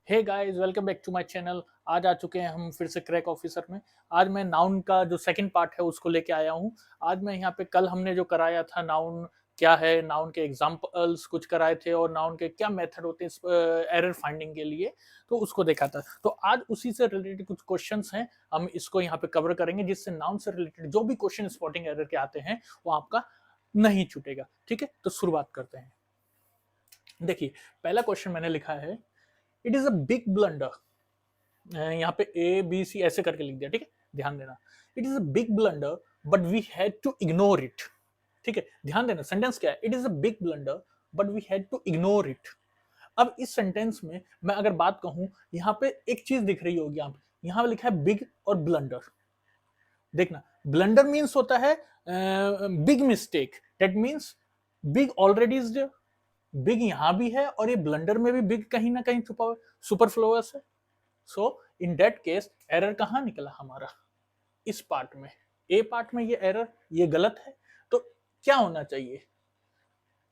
Hey guys, welcome back to my channel. आज आ चुके हैं हम फिर से क्रैक ऑफिसर में। आज मैं नाउन का जो सेकंड पार्ट है उसको लेके आया हूँ। आज मैं यहाँ पे कल हमने जो कराया था नाउन क्या है, नाउन के एग्जांपल्स कुछ कराए थे और नाउन के क्या मेथड होते हैं एरर फाइंडिंग के लिए, तो उसको देखा था। तो आज उसी से रिलेटेड कुछ क्वेश्चंस हैं, हम इसको यहाँ पे कवर करेंगे जिससे नाउन से रिलेटेड जो भी क्वेश्चन स्पॉटिंग एरर के आते हैं वो आपका नहीं छूटेगा। ठीक है, तो शुरुआत करते हैं। देखिए, पहला क्वेश्चन मैंने लिखा है, it is a big blunder. यहाँ पे ए बी सी ऐसे करके लिख दिया। ठीक है, ध्यान देना। It is a big blunder but we had to ignore it. ठीक है, ध्यान देना, सेंटेंस क्या है, it is a big blunder but we had to ignore it. अब इस सेंटेंस में मैं अगर बात कहूं, यहाँ पे एक चीज दिख रही होगी, आप यहाँ पे लिखा है बिग और ब्लंडर। देखना, ब्लंडर मीन्स होता है big mistake, that means big already is there, big यहां भी है और ये ब्लंडर में भी बिग कहीं ना कहीं छुपा हुआ है, सुपरफ्लोअस है। सो इन दैट केस एरर कहां निकला हमारा, इस पार्ट में, ए पार्ट में ये एरर, ये गलत है। तो क्या होना चाहिए,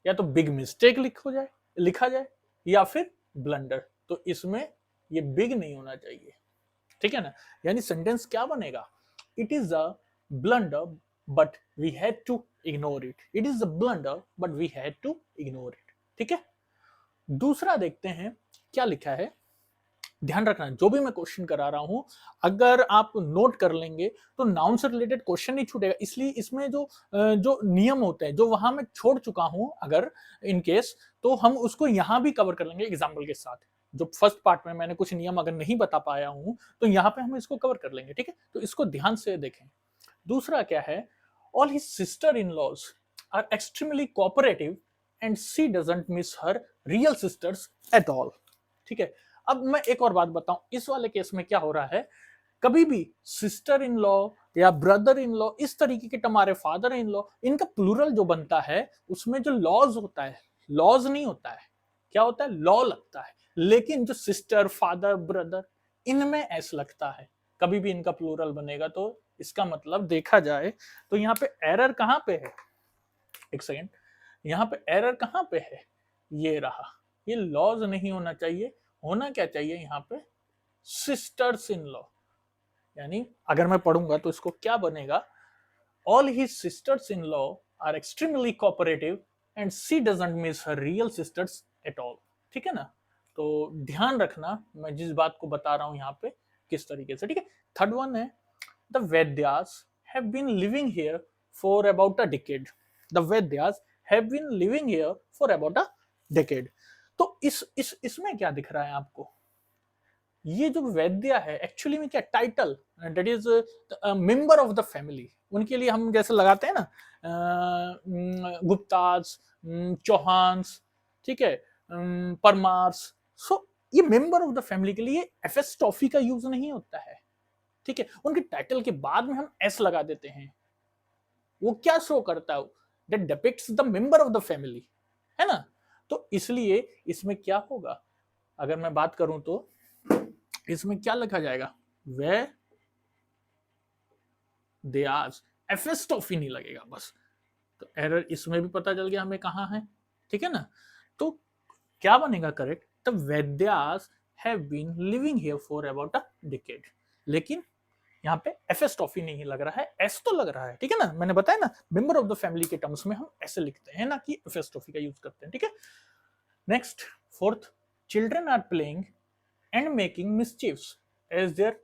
या तो बिग मिस्टेक लिखा जाए या फिर ब्लंडर। तो इसमें ये बिग नहीं होना चाहिए। ठीक है ना, यानी सेंटेंस क्या बनेगा, it is a blunder but we had to ignore it. It is a blunder but we had to ignore it. ठीक है, दूसरा देखते हैं क्या लिखा है। ध्यान रखना, जो भी मैं क्वेश्चन करा रहा हूं, अगर आप नोट कर लेंगे तो नाउन से रिलेटेड क्वेश्चन नहीं छूटेगा। इसलिए इसमें जो नियम होते हैं जो वहां मैं छोड़ चुका हूं, अगर इन केस, तो हम उसको यहां भी कवर कर लेंगे एग्जाम्पल के साथ। जो फर्स्ट पार्ट में मैंने कुछ नियम अगर नहीं बता पाया हूं तो यहाँ पे हम इसको कवर कर लेंगे। ठीक है, तो इसको ध्यान से देखें। दूसरा क्या है, all his sister in laws are extremely cooperative and she doesn't miss her real sisters at all. ठीक है, अब मैं एक और बात बताऊं, इस वाले केस में क्या हो रहा है, कभी भी सिस्टर इन लॉ या ब्रदर इन लॉ, इस तरीके के हमारे फादर इन लॉ, इनका प्लूरल जो बनता है उसमें जो लॉज होता है, लॉज नहीं होता है, क्या होता है, लॉ लगता है। लेकिन जो सिस्टर, फादर, ब्रदर, इनमें एस लगता है। कभी भी इनका प्लूरल बनेगा तो इसका मतलब देखा जाए तो यहाँ पे एरर कहां पे है, एक सेकेंड, यहाँ पे एरर कहां पे है, ये रहा। ये लॉज नहीं होना चाहिए, होना क्या चाहिए यहाँ पे, सिस्टर्स इन लॉ। यानी अगर मैं पढ़ूंगा तो इसको क्या बनेगा, all his sisters in law are extremely cooperative and she doesn't miss her real sisters at all. ठीक है ना, तो ध्यान रखना मैं जिस बात को बता रहा हूं यहाँ पे किस तरीके से। ठीक है, थर्ड वन है, the Vaidyas have been living here for about a decade. The Vaidyas have been living here for about a decade. तो इस इसमें क्या दिख रहा है आपको, ये जो वैद्य है एक्चुअली में क्या title, that is member of the family. उनके लिए हम जैसे लगाते हैं ना, गुप्तास, चौहान्स, ठीक है, परमार्स। सो ये मेंबर ऑफ द फैमिली के लिए एफएस टॉफी का यूज नहीं होता है। ठीक है, उनके टाइटल के बाद में हम एस लगा देते हैं। वो क्या शो करता है, that depicts the member of the family, है ना। तो इसलिए इसमें क्या होगा, अगर मैं बात करूं तो इसमें क्या लिखा जाएगा, वे दे आज, एफएस टॉफी नहीं लगेगा बस। तो एरर इसमें भी पता चल गया हमें कहाँ है। ठीक है ना, तो क्या बनेगा correct, the Vaidyas have been living here for about a decade. लेकिन यहाँ पे एफएस टॉफी नहीं लग रहा है, एस तो लग रहा है। ठीक है ना, मैंने बताया ना, मेंबर ऑफ द फैमिली के टर्म्स में हम ऐसे लिखते हैं ना कि एफएस टॉफी का यूज करते हैं। ठीक है, next, fourth, children are playing and making mischiefs as their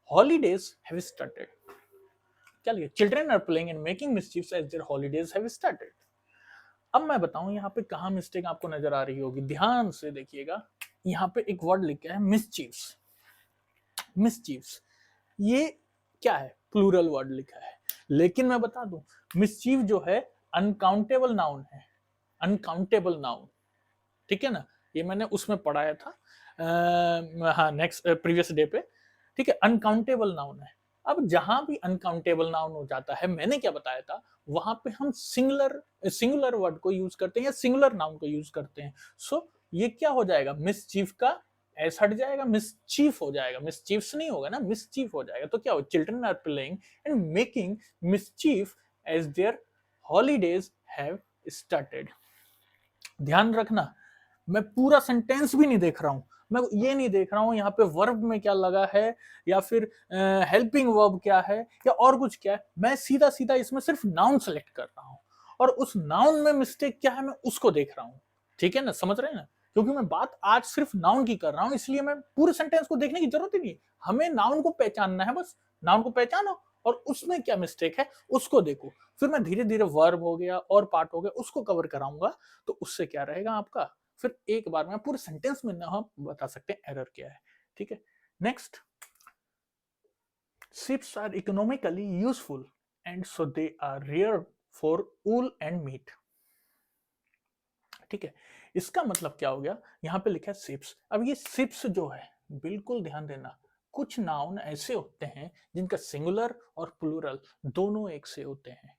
holidays have started. क्या लिखा, children are playing and making mischiefs as their holidays have started. अब मैं बताऊं यहाँ पे कहाँ मिस्टेक आपको नजर आ रही होगी, ध्यान से देखिएगा। यहाँ पे एक वर्ड लिखा है मिसचीफ्स। मिसचीफ्स ये क्या है, प्लूरल वर्ड लिखा है, लेकिन मैं बता दूं मिसचीफ जो है अनकाउंटेबल नाउन है, अनकाउंटेबल नाउन। ठीक है ना, ये मैंने उसमें पढ़ाया था, हाँ, नेक्स्ट प्रीवियस डे पे। ठीक है, अनकाउंटेबल नाउन है। अब जहां भी अनकाउंटेबल नाउन हो जाता है, मैंने क्या बताया था, वहां पे हम सिंगुलर सिंगुलर वर्ड को यूज करते हैं या सिंगुलर नाउन को यूज करते हैं। सो ये क्या हो जाएगा, मिस चीफ का एस हट जाएगा, मिस चीफ हो जाएगा, मिस चीफ्स नहीं होगा ना, मिस चीफ हो जाएगा। तो क्या हो, children are playing and making mischief as their holidays have started. ध्यान रखना, मैं पूरा सेंटेंस भी नहीं देख रहा हूं, मैं ये नहीं देख रहा हूं यहाँ पे वर्ब में क्या लगा है या फिर हेल्पिंग वर्ब क्या है या और कुछ क्या है, मैं सीधा सीधा इसमें सिर्फ नाउन सेलेक्ट कर रहा हूं और उस नाउन में मिस्टेक क्या है मैं उसको देख रहा हूं। ठीक है ना, समझ रहे हैं ना, क्योंकि मैं बात आज सिर्फ नाउन की कर रहा हूं इसलिए मैं पूरे सेंटेंस को देखने की जरूरत ही नहीं, हमें नाउन को पहचानना है, बस नाउन को पहचानो और उसमें क्या मिस्टेक है उसको देखो, फिर मैं धीरे धीरे वर्ब हो गया और पार्ट हो गया उसको कवर कराऊंगा, तो उससे क्या रहेगा आपका, फिर एक बार में पूरे सेंटेंस में ना हम बता सकते हैं एरर क्या है। ठीक है, next, ships are economically useful and so they are rare for wool and meat। ठीक है, इसका मतलब क्या हो गया, यहां पे लिखा है शिप्स, अब ये शिप्स जो है बिल्कुल ध्यान देना, कुछ नाउन ऐसे होते हैं जिनका सिंगुलर और प्लूरल दोनों एक से होते हैं,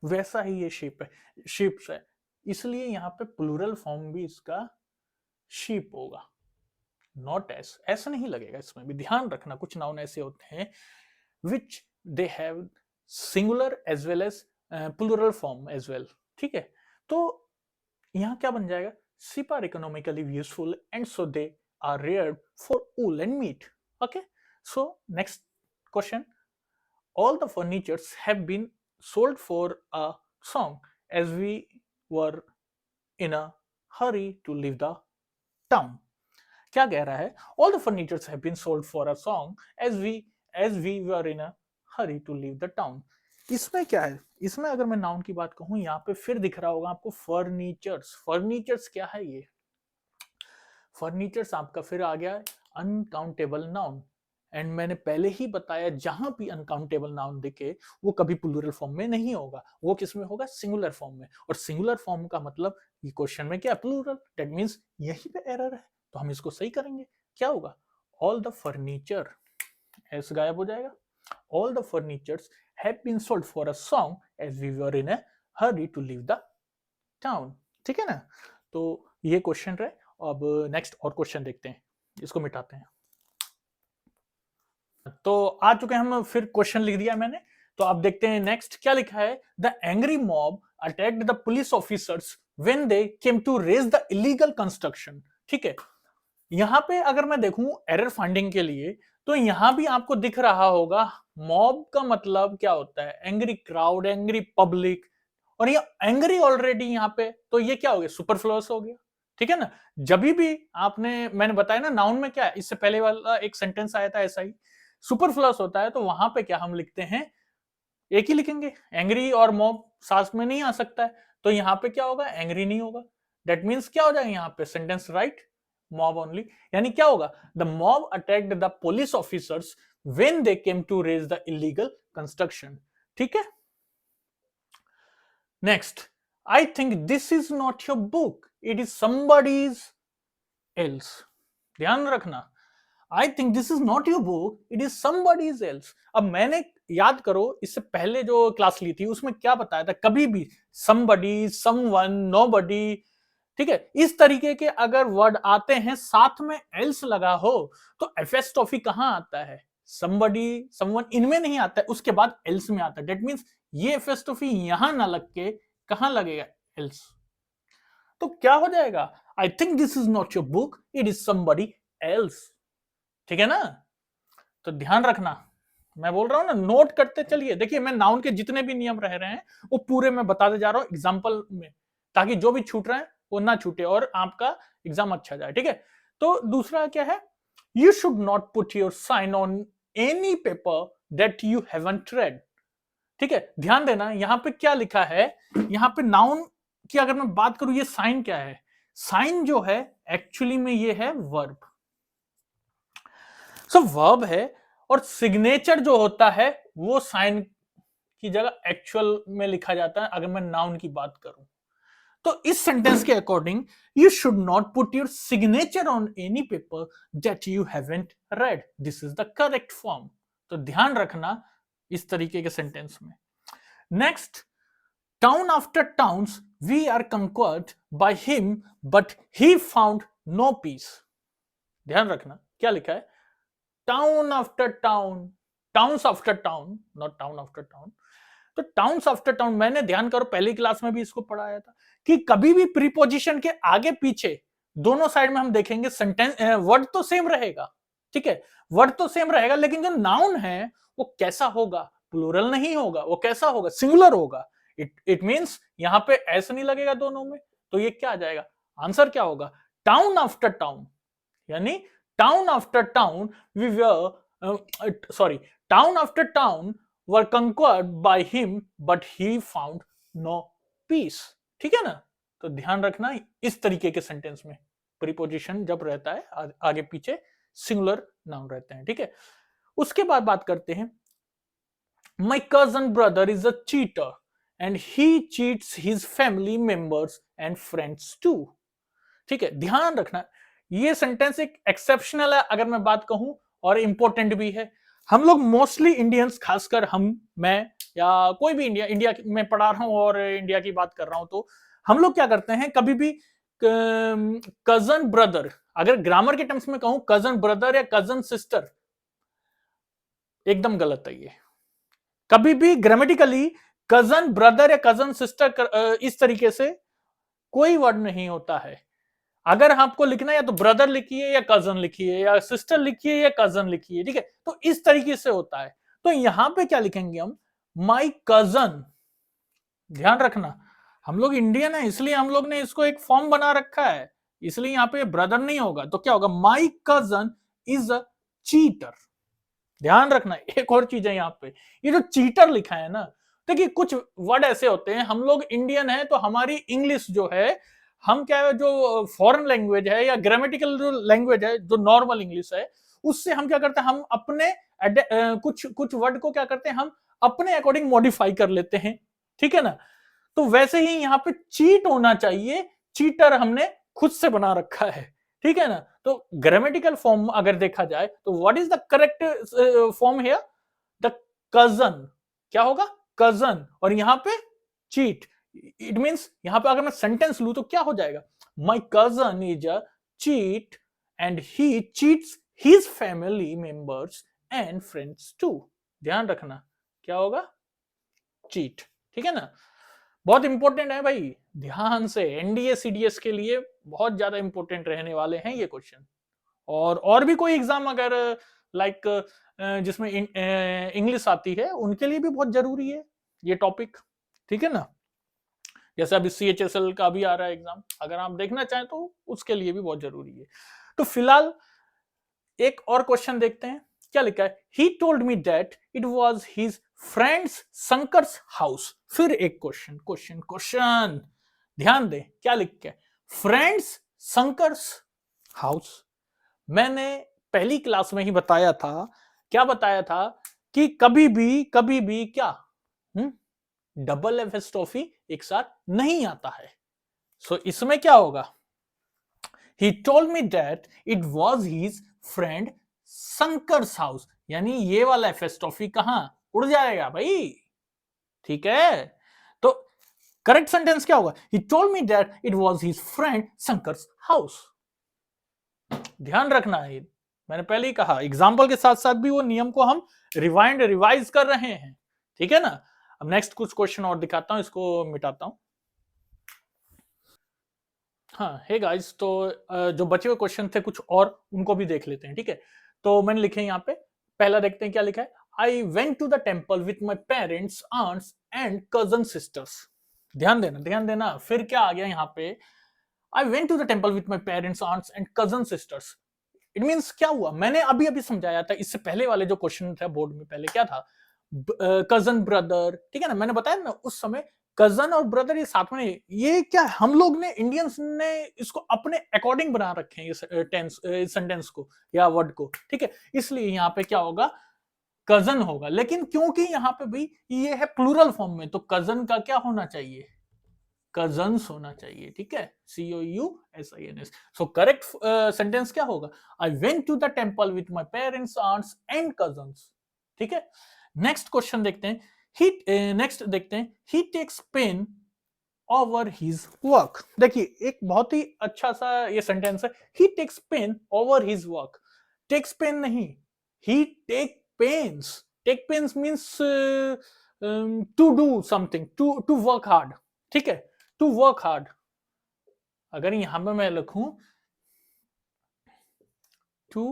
वैसा ही ये शिप है, शिप्स है, इसलिए यहाँ पे प्लूरल फॉर्म भी इसका शिप होगा, नॉट एस, ऐसा नहीं लगेगा, इसमें भी ध्यान रखना कुछ नाउन ऐसे होते हैं which they have singular as well as plural form as well। ठीक है, तो यहां क्या बन जाएगा, sheep are economically useful and so they are reared for wool and meat। okay, so next question, all the furnitures have been sold for a song as we were in a hurry to leave the town। क्या कह रहा है, all the furnitures have been sold for a song as we were in a hurry to leave the town. इसमें क्या है, इसमें अगर मैं नाउन की बात कहूं यहाँ पे फिर दिख रहा होगा आपको फर्नीचर्स, फर्नीचर्स क्या है, ये फर्नीचर्स आपका फिर आ गया अनकाउंटेबल नाउन, एंड मैंने पहले ही बताया जहां भी अनकाउंटेबल नाउन दिखे वो कभी प्लूरल फॉर्म में नहीं होगा, वो किस में होगा, सिंगुलर फॉर्म में, और सिंगुलर फॉर्म का मतलब ये क्वेश्चन में क्या, प्लूरल, दैट मींस यही पे एरर है, तो हम इसको सही करेंगे, क्या होगा, ऑल द फर्नीचर, एस गायब हो जाएगा, all the furnitures have been sold for a song as we were in a hurry to leave the town. ठीक है ना, तो ये क्वेश्चन रहे, अब नेक्स्ट और क्वेश्चन देखते हैं, इसको मिटाते हैं, तो आ चुके हैं हम, फिर क्वेश्चन लिख दिया मैंने, तो आप देखते हैं नेक्स्ट क्या लिखा है, the angry mob attacked the police officers when they came to raze the illegal construction. ठीक है, यहां पे अगर मैं देखूं एरर फाइंडिंग के लिए, तो यहां भी आपको दिख रहा होगा मॉब का मतलब क्या होता है, एंग्री क्राउड, एंग्री पब्लिक, और ये एंग्री ऑलरेडी यहाँ पे, तो ये क्या हो गया, सुपरफ्लुअस हो गया। ठीक है ना, जब भी आपने, मैंने बताया ना नाउन में क्या है, इससे पहले वाला एक सेंटेंस आया था ऐसा ही, सुपरफ्लुअस होता है तो वहां पे क्या हम लिखते हैं, एक ही लिखेंगे, एंग्री और मॉब साथ में नहीं आ सकता है, तो यहाँ पे क्या होगा, एंग्री नहीं होगा, दैट मीन्स क्या हो जाएगा यहाँ पे सेंटेंस राइट, मॉब ओनली, यानी क्या होगा, the mob attacked the police officers when they came to raze the illegal construction. ठीक है, next, I think this is not your book, it is somebody's else। ध्यान रखना, I think this is not your book, it is somebody's else। अब मैंने, याद करो इससे पहले जो क्लास ली थी उसमें क्या बताया था, कभी भी somebody, someone, nobody, ठीक है, इस तरीके के अगर वर्ड आते हैं साथ में else लगा हो तो एफेस्टॉफी कहां आता है, somebody, someone इनमें नहीं आता है, उसके बाद else में आता है, दैट मींस ये एफेस्टॉफी यहां ना लग के कहां लगेगा, else, तो क्या हो जाएगा, आई think this is not your book, it is somebody else। ठीक है ना, तो ध्यान रखना, मैं बोल रहा हूं ना, नोट करते चलिए, देखिए मैं नाउन के जितने भी नियम रह रहे हैं वो पूरे मैं बताते जा रहा हूं एग्जाम्पल में, ताकि जो भी छूट रहे हैं वो ना छूटे और आपका एग्जाम अच्छा जाए। ठीक है, तो दूसरा क्या है, you should not put your sign on any paper that you haven't read. ठीक है, ध्यान देना यहां पे क्या लिखा है, यहां पे नाउन की अगर मैं बात करूं, ये साइन क्या है, साइन जो है एक्चुअली में ये है वर्ब, सो वर्ब है, और सिग्नेचर जो होता है वो साइन की जगह एक्चुअल में लिखा जाता है अगर मैं नाउन की बात करूं, तो इस सेंटेंस के according you should not put your signature on any paper that you haven't read, this is the correct form, तो ध्यान रखना इस तरीके के सेंटेंस में। Next, town after towns we are conquered by him but he found no peace. ध्यान रखना क्या लिखा है, town after town, towns after town, not town after town, तो टाउन्स आफ्टर टाउन, मैंने ध्यान करो पहली क्लास में भी इसको पढ़ाया था कि कभी भी प्रीपोजिशन के आगे पीछे दोनों साइड में हम देखेंगे सेंटेंस वर्ड तो सेम रहेगा, ठीक है, वर्ड तो सेम रहेगा, लेकिन जो नाउन है वो कैसा होगा, प्लूरल नहीं होगा, वो कैसा होगा, सिंगुलर होगा। इट मींस यहां पे एस नहीं लगेगा दोनों में, तो ये क्या आ जाएगा, आंसर क्या होगा, टाउन आफ्टर टाउन, यानी town after town we were sorry town after town were conquered by him but he found no peace. ठीक है ना, तो ध्यान रखना इस तरीके के सेंटेंस में प्रीपोजिशन जब रहता है आगे पीछे सिंगुलर नाउन रहते हैं। ठीक है, उसके बाद बात करते हैं, my cousin brother is a cheater and he cheats his family members and friends too. ठीक है, ध्यान रखना ये सेंटेंस एक एक्सेप्शनल है अगर मैं बात कहूं, और इंपॉर्टेंट भी है। हम लोग मोस्टली इंडियंस, खासकर मैं या कोई भी इंडिया इंडिया में पढ़ा रहा हूं और इंडिया की बात कर रहा हूं, तो हम लोग क्या करते हैं, कभी भी कजन ब्रदर, अगर ग्रामर के टर्म्स में कहूं कजन ब्रदर या कजन सिस्टर, एकदम गलत है ये। कभी भी ग्रामेटिकली कजन ब्रदर या कजन सिस्टर इस तरीके से कोई वर्ड नहीं होता है। अगर आपको लिखना है या तो ब्रदर लिखिए या कजन लिखिए, या सिस्टर लिखिए या कजन लिखिए, ठीक है, तो इस तरीके से होता है। तो यहां पे क्या लिखेंगे हम, माई कजन। ध्यान रखना हम लोग इंडियन है इसलिए हम लोग ने इसको एक फॉर्म बना रखा है, इसलिए यहां पे ब्रदर नहीं होगा, तो क्या होगा, my cousin is a cheater. ध्यान रखना एक और चीज है यहाँ पे, ये जो चीटर लिखा है ना, देखिए कुछ वर्ड ऐसे होते हैं, हम लोग इंडियन है तो हमारी इंग्लिश जो है, हम क्या है, जो फॉरेन लैंग्वेज है या ग्रामेटिकल जो लैंग्वेज है, जो नॉर्मल इंग्लिश है, उससे हम क्या करते हैं, हम अपने कुछ कुछ वर्ड को क्या करते हैं, हम अपने अकॉर्डिंग मॉडिफाई कर लेते हैं। ठीक है ना, तो वैसे ही यहाँ पे चीट होना चाहिए, चीटर हमने खुद से बना रखा है। ठीक है ना, तो ग्रामेटिकल फॉर्म अगर देखा जाए तो what is the correct form here, the cousin, क्या होगा, कजन, और यहां पे चीट। इट मींस यहां पे अगर मैं सेंटेंस लू तो क्या हो जाएगा, my cousin is a cheat and he cheats his family members and friends too. ध्यान रखना क्या होगा, चीट। ठीक है ना, बहुत इंपॉर्टेंट है भाई, ध्यान से एनडीए सीडीएस के लिए बहुत ज्यादा इंपॉर्टेंट रहने वाले हैं ये क्वेश्चन। और भी कोई एग्जाम अगर लाइक जिसमें इंग्लिश आती है उनके लिए भी बहुत जरूरी है ये टॉपिक। ठीक है ना, जैसे अभी सीएचएसएल का भी आ रहा है एग्जाम, अगर आप देखना चाहें तो उसके लिए भी बहुत जरूरी है। तो फिलहाल एक और क्वेश्चन देखते हैं, क्या लिखा है, he told me that it was his friends Shankar's house. फिर एक क्वेश्चन क्वेश्चन क्वेश्चन, ध्यान दे क्या लिख के, फ्रेंड्स शंकर्स हाउस। मैंने पहली क्लास में ही बताया था, क्या बताया था, कि कभी भी क्या डबल एफएस्टॉफी एक साथ नहीं आता है। सो इसमें क्या होगा, he told me that it was his friend Shankar's house, यानी ये वाला एफएस्टॉफी कहां उड़ जाएगा भाई। ठीक है, तो करेक्ट सेंटेंस क्या होगा, he told me that it was his friend Shankar's house. ध्यान रखना है, मैंने पहले ही कहा एग्जाम्पल के साथ साथ भी वो नियम को हम रिवाइंड रिवाइज कर रहे हैं। ठीक है ना, अब नेक्स्ट कुछ क्वेश्चन और दिखाता हूं, इसको मिटाता हूं। हाँ हे गाइस, तो जो बचे हुए क्वेश्चन थे कुछ और उनको भी देख लेते हैं। ठीक है, तो मैंने लिखे यहाँ पे, पहला देखते हैं क्या लिखा है, I went to the temple with my parents aunts and cousin sisters. ध्यान देना, फिर क्या आ गया यहाँ पे, I went to the temple with my parents aunts and cousin sisters. इट मीन्स क्या हुआ, मैंने अभी अभी समझाया था, इससे पहले वाले जो क्वेश्चन था बोर्ड में, पहले क्या था, कजन ब्रदर। ठीक है ना, मैंने बताया ना उस समय कजन और ब्रदर ये साथ में, ये क्या हम लोग ने इंडियंस ने इसको अपने अकॉर्डिंग बना रखे हैं ये टेंस सेंटेंस को या वर्ड को। ठीक है, इसलिए यहाँ पे क्या होगा, कजन होगा, लेकिन क्योंकि यहाँ पे भी ये है प्लूरल फॉर्म में, तो कजन का क्या होना चाहिए, कजन्स होना चाहिए। ठीक है, COUSINS। सो करेक्ट सेंटेंस क्या होगा, I went to the temple with my parents aunts and cousins. ठीक है, नेक्स्ट क्वेश्चन देखते हैं, नेक्स्ट देखते हैं, he takes pain over his work. देखिए एक बहुत ही अच्छा सा ये सेंटेंस है, he takes pain over his work. Takes pain नहीं, he take pains means to do something, to work hard. ठीक है, टू वर्क हार्ड। अगर यहां पर मैं लिखूं टू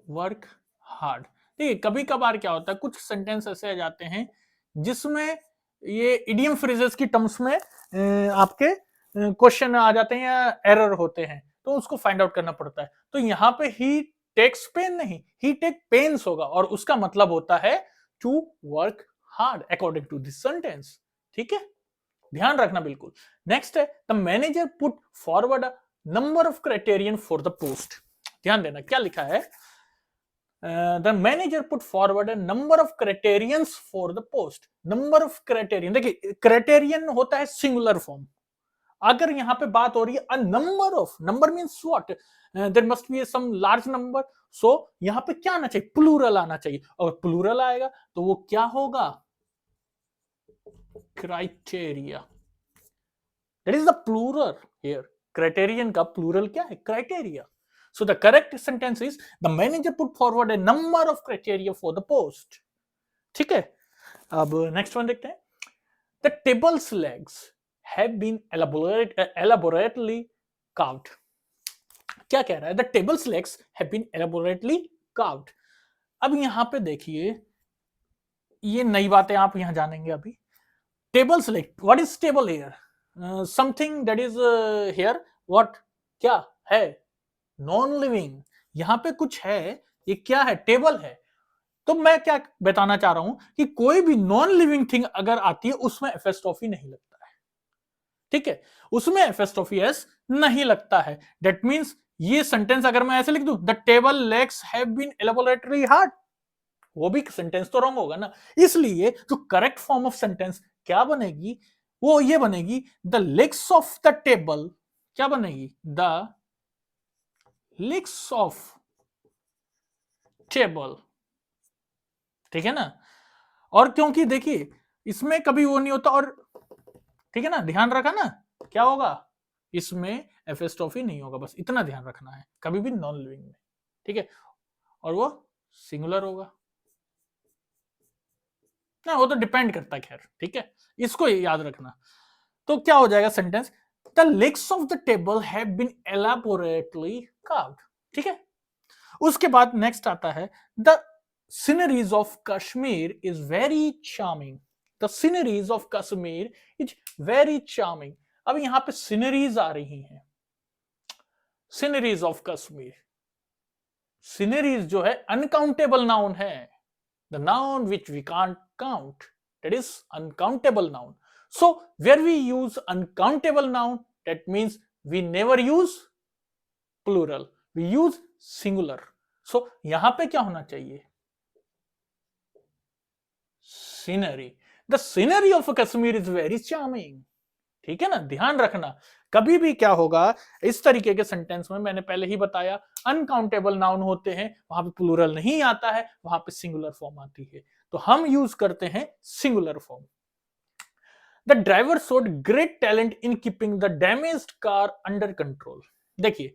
वर्क हार्ड। देखिए कभी कभार क्या होता है, कुछ सेंटेंस ऐसे आ जाते हैं जिसमें ये इडियम फ्रेजेस की टर्म्स में आपके क्वेश्चन आ जाते हैं या एरर होते हैं, तो उसको फाइंड आउट करना पड़ता है। तो यहाँ पे ही टेक्स पेन नहीं, ही टेक पेन्स होगा, और उसका मतलब होता है to work hard according to this sentence. ठीक है, ध्यान रखना बिल्कुल। नेक्स्ट है the manager put forward a number of criterion for the post. ध्यान देना क्या लिखा है, the manager put forward a number of criterions for the post. Number of criterion, देखिए क्राइटेरियन होता है सिंगुलर फॉर्म। अगर यहां पे बात हो रही है a number of, number means what, there must be some large number, so यहां पे क्या आना चाहिए, प्लूरल आना चाहिए, और प्लूरल आएगा तो वो क्या होगा, criteria. That is the plural here, criterion का प्लूरल क्या है, criteria. So the correct sentence is the manager put forward a number of criteria for the post. ठीक है, अब नेक्स्ट वन देखते हैं। The table's legs have been elaborately carved. क्या कह रहा है, The table's legs have been elaborately carved. अब यहां पे देखिए, ये नई बातें आप यहां जानेंगे अभी। Table's leg, what is table here? Something that is here, what, क्या है, नॉन लिविंग। यहां पे कुछ है, ये क्या है, टेबल है। तो मैं क्या बताना चाह रहा हूं कि कोई भी नॉन लिविंग थिंग अगर आती है उसमें एफएस्टॉफी नहीं लगता है। ठीक है, उसमें एफएस्टॉफी एस नहीं लगता है। दैट मींस ये सेंटेंस अगर मैं ऐसे लिख दूं, the table legs have been elaborately hard, वो भी सेंटेंस तो रॉन्ग होगा ना। इसलिए जो करेक्ट फॉर्म ऑफ सेंटेंस क्या बनेगी, वो ये बनेगी, the legs of the table, क्या बनेगी, द legs of table। ठीक है ना, और क्योंकि देखिए इसमें कभी वो नहीं होता, और ठीक है ना, ध्यान रखा ना, क्या होगा, इसमें एफएस्टॉफी नहीं होगा, बस इतना ध्यान रखना है, कभी भी नॉन लिविंग में। ठीक है, और वो सिंगुलर होगा ना, वो तो डिपेंड करता है, खैर ठीक है, इसको याद रखना। तो क्या हो जाएगा सेंटेंस, the legs of the table have been elaborately carved. ठीक है, उसके बाद नेक्स्ट आता है, the sceneries of Kashmir is very charming. The sceneries of Kashmir is very charming. अब यहां पे सीनरीज आ रही हैं, सीनरीज ऑफ कश्मीर। सीनरीज जो है अनकाउंटेबल नाउन है, the noun which we can't count, that is uncountable noun. So where we use uncountable noun, that means we never use plural, we use singular. So यहां पे क्या होना चाहिए, scenery. The scenery of Kashmir is very charming. ठीक है ना, ध्यान रखना, कभी भी क्या होगा इस तरीके के सेंटेंस में, मैंने पहले ही बताया, अनकाउंटेबल नाउन होते हैं, वहां पे प्लूरल नहीं आता है, वहां पे सिंगुलर फॉर्म आती है, तो हम यूज करते हैं singular form. The driver showed great talent in keeping the damaged car under control. देखिए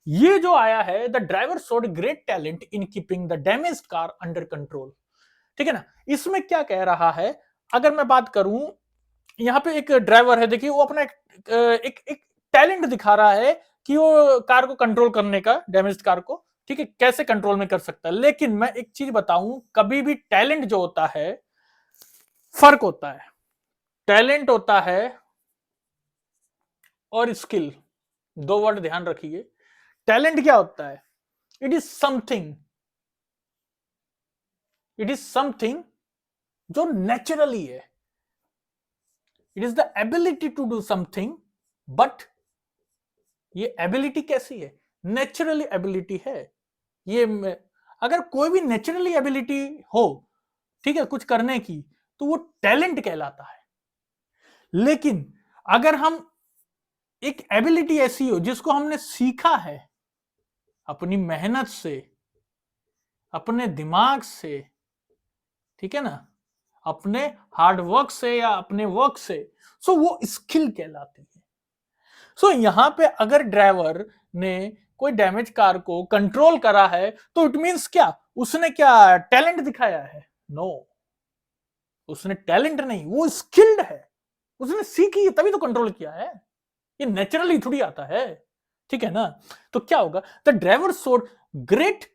ये जो आया है, the driver showed great talent in keeping the damaged car under control. ठीक है ना, इसमें क्या कह रहा है, अगर मैं बात करूं, यहां पे एक ड्राइवर है, देखिए वो अपना एक टैलेंट दिखा रहा है कि वो कार को कंट्रोल करने का, डैमेज्ड कार को, ठीक है, कैसे कंट्रोल में कर सकता है। लेकिन मैं एक चीज बताऊं, कभी भी टैलेंट जो होता है, फर्क होता है, टैलेंट होता है और स्किल, दो वर्ड ध्यान रखिए। टैलेंट क्या होता है, it is something, it is something जो नेचुरली है, it is the ability to do something, but ये एबिलिटी कैसी है, नेचुरली एबिलिटी है। ये अगर कोई भी नेचुरली एबिलिटी हो, ठीक है, कुछ करने की, तो वो टैलेंट कहलाता है। लेकिन अगर हम एक एबिलिटी ऐसी हो जिसको हमने सीखा है अपनी मेहनत से, अपने दिमाग से, ठीक है ना, अपने हार्ड वर्क से या अपने वर्क से, सो वो स्किल कहलाती है। सो यहां पे अगर ड्राइवर ने कोई डैमेज कार को कंट्रोल करा है, तो इट मींस क्या, उसने क्या टैलेंट दिखाया है, नो, उसने टैलेंट नहीं, वो स्किल्ड है, उसने सीखी है तभी तो कंट्रोल किया है, ये नेचुरली थोड़ी आता है। ठीक है ना, तो क्या होगा, the driver showed great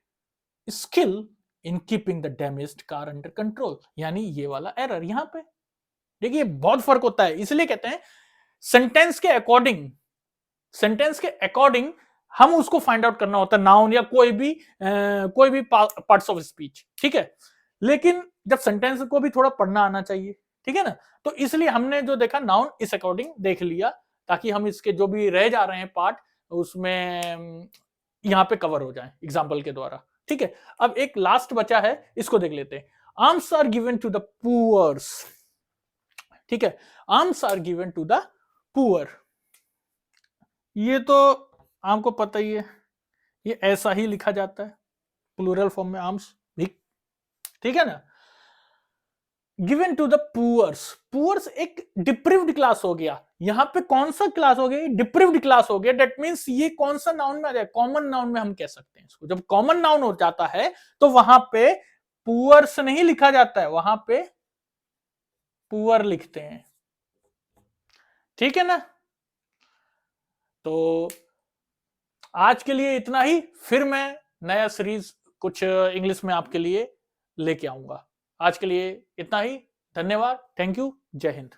skill in keeping the damaged car under control, यानी ये वाला एरर यहां पे देखिए बहुत फर्क होता है। इसलिए कहते हैं सेंटेंस के अकॉर्डिंग, सेंटेंस के अकॉर्डिंग हम उसको फाइंड आउट करना होता है, नाउन या कोई भी पार्ट्स ऑफ स्पीच, ठीक है। लेकिन जब सेंटेंस को भी थोड़ा पढ़ना आना चाहिए, ठीक है ना, तो इसलिए हमने जो देखा नाउन इस अकॉर्डिंग देख लिया, ताकि हम इसके जो भी रह जा रहे हैं पार्ट उसमें यहां पे कवर हो जाए एग्जाम्पल के द्वारा, ठीक है। अब एक लास्ट बचा है, इसको देख लेते हैं। Arms are given to the poors, ठीक है, arms are given to the poor, ये तो आपको पता ही है, ये ऐसा ही लिखा जाता है प्लूरल फॉर्म में आर्म्स भी, ठीक है ना। Given to the poors, poors एक डिप्रिव्ड क्लास हो गया, यहां पे कौन सा क्लास हो गया, डिप्रिव्ड क्लास हो गया। दैट मींस ये कौन सा नाउन में आ जाए, कॉमन नाउन में हम कह सकते हैं इसको। जब कॉमन नाउन हो जाता है तो वहां पे पुअर्स नहीं लिखा जाता है, वहां पे पुअर लिखते हैं, ठीक है ना। तो आज के लिए इतना ही, फिर मैं नया सीरीज कुछ इंग्लिश में आपके लिए लेके आऊंगा। आज के लिए इतना ही, धन्यवाद, थैंक यू, जय हिंद।